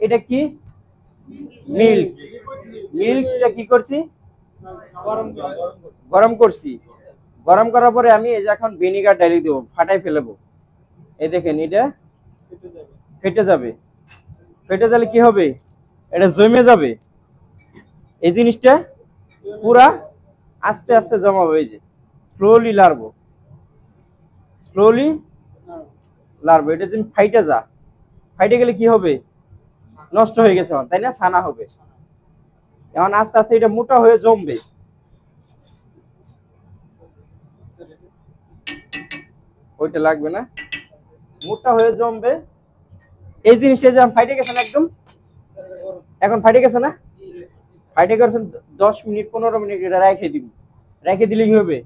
এটা কি মিল্ক। মিল্কটা কি করছি, গরম করছি। গরম করার পরে আমি এই যে এখন ভিনেগার ঢালি দেবো, ফাটাই ফেলবো। এই দেখেন এটা ফেটে যাবে। ফেটে গেলে কি হবে, এটা জমে যাবে। এই জিনিসটা পুরা আস্তে আস্তে জমা হবে। এই যে স্লোলি লাড়বো, স্লোলি লাড়বো। এটা যদি ফাইটে যা, ফাইটে গেলে কি হবে, নষ্ট হয়ে গেছে তাই না, ছানা হবে। এখন আস্তে আস্তে এটা মোটা হয়ে জমবে। ওইটা লাগবে না, মোটা হয়ে জমবে। এই জিনিসটা যে ফাইটে গেছে না একদম, এখন ফাইটে গেছে না, ফাইটে গেছে। 10 মিনিট 15 মিনিট এটা রেখে দিব। রেখে দিলে কি হবে,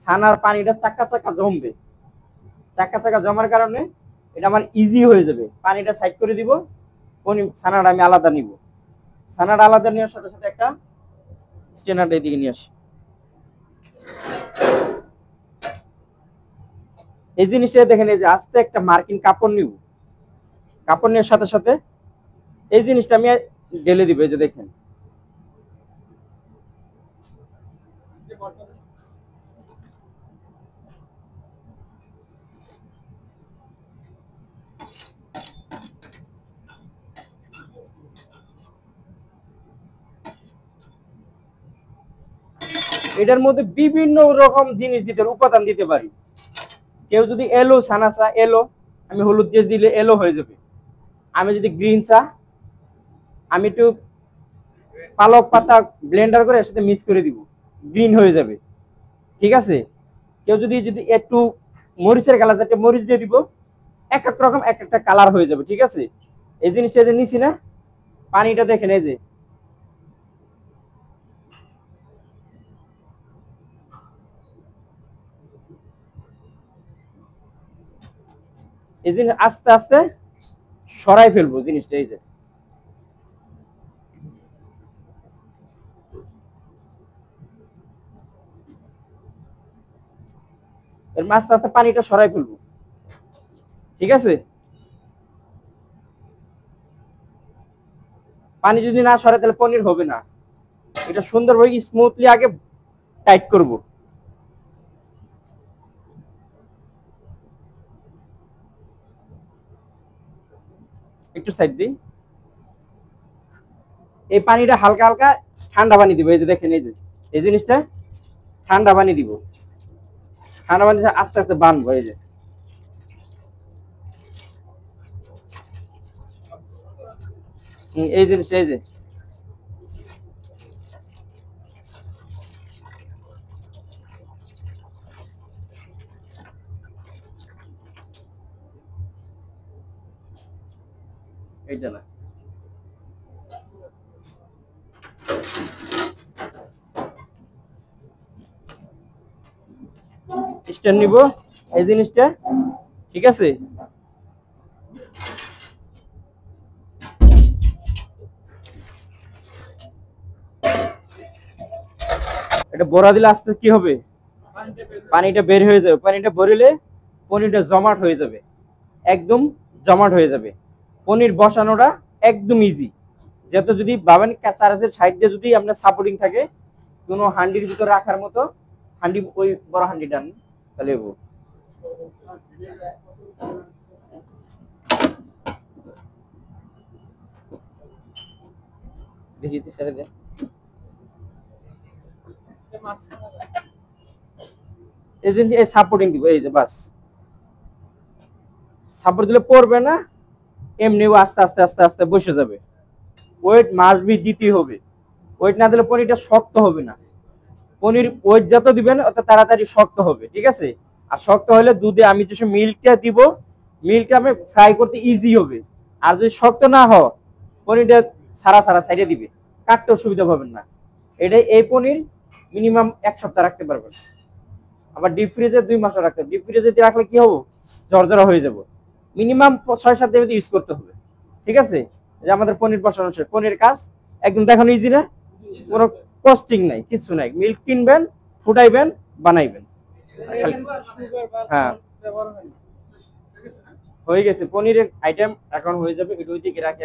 ছানার পানিটা চাকা চাকা জমবে। চাকা চাকা জমার কারণে এটা আমার ইজি হয়ে যাবে। পানিটা সাইড করে দিব, ছানাটা আমি আলাদা নিব। ছানাটা আলাদা নেওয়ার সাথে সাথে একটা স্ট্রেনারটা এদিকে নিয়ে আসি। এই জিনিসটা দেখেন, এই যে আস্তে একটা মার্কিন কাপড় নিব। কাপড় নেওয়ার সাথে সাথে এই জিনিসটা আমি ঢেলে দিব। এই যে দেখেন, এটার মধ্যে বিভিন্ন রকম জিনিস দিতে, উপাদান দিতে পারি। কেউ যদি এলো ছানা চা, এলো আমি হলুদ দিয়ে দিলে এলো হয়ে যাবে। আমি যদি গ্রিন চা, আমি একটু পালক পাতা ব্লেন্ডার করে এর সাথে মিক্স করে দিব, গ্রিন হয়ে যাবে। ঠিক আছে, কেউ যদি যদি একটু মরিচের কালার যাতে মরিচ দিয়ে দিব, এক এক রকম এক একটা কালার হয়ে যাবে। ঠিক আছে, এই জিনিসটা যে নিছি না, পানিটা দেখেন এই যে, এই জিনিস আস্তে আস্তে সরাই ফেলবো জিনিসটা। এই যে এর আস্তে আস্তে পানিটা সরাই ফেলবো। ঠিক আছে, পানি যদি না সরাই তাহলে পনির হবে না। এটা সুন্দরভাবে স্মুথলি আগে টাইট করব। একটু সাইড দিই। এই পানিটা হালকা হালকা ঠান্ডা পানি দিব। এই যে দেখেন, এই যে এই জিনিসটা ঠান্ডা পানি দিব। ঠান্ডা পানি আস্তে আস্তে বানবো। এই যে এই জিনিসটা, এই যে এইটা না, স্ট্যান্ড নিব এই জিনিসটা। ঠিক আছে, এটা বড়া দিলে আস্তে কি হবে, পানিটা বের হয়ে যাবে। পানিটা বেরোলে পনিরটা জমাট হয়ে যাবে, একদম জমাট হয়ে যাবে। পনির বসানোটা একদম ইজি। যেহেতু যদি ভাবেন চারাচের সাইড দিয়ে যদি আপনার সাপোর্টিং থাকে, কোনো হান্ডির ভিতরে রাখার মতো হান্ডি, ওই বড় হান্ডিটা তাহলে দেখি ছেড়ে দেন। এই যে সাপোর্টিং দিব, এই যে বাস সাপোর্ট দিলে পড়বে না, এমনিও আস্তে আস্তে আস্তে আস্তে বসে যাবে। ওয়েট মাস্ট বি দিতেই হবে। ওয়েট না দিলে পনিরটা শক্ত হবে না। পনির ওয়েট যত দিবেন অত তাড়াতাড়ি শক্ত হবে। ঠিক আছে, আর শক্ত হলে দুধে আমি যে মিল্কটা দিব, মিল্কটা আমি ফ্রাই করতে ইজি হবে। আর যদি শক্ত না হয়, পনিরটা সারা সারা সাইডে দিবে, কাটতে অসুবিধা পাবেন না। এটাই এই পনির মিনিমাম 1 সপ্তাহ রাখতে পারবেন। আবার ডিপ ফ্রিজে 2 মাস রাখতে হবে। ডিপ ফ্রিজে রাখলে কি হবো, জর্জরা হয়ে যাব। মিনিমাম 6-7 দিন ইউজ করতে হবে। ঠিক আছে, যে আমাদের পনির বসানো শেষ। পনির কাজ একদম দেখানো ইজি না, কোনো কস্টিং নাই, কিছু নাই। মিল্ক কিনবেন, ফুটাইবেন, বানাইবেন। হ্যাঁ, হয়ে গেছে পনিরের আইটেম এখন হয়ে যাবে, এটা ওইদিকে রাখি।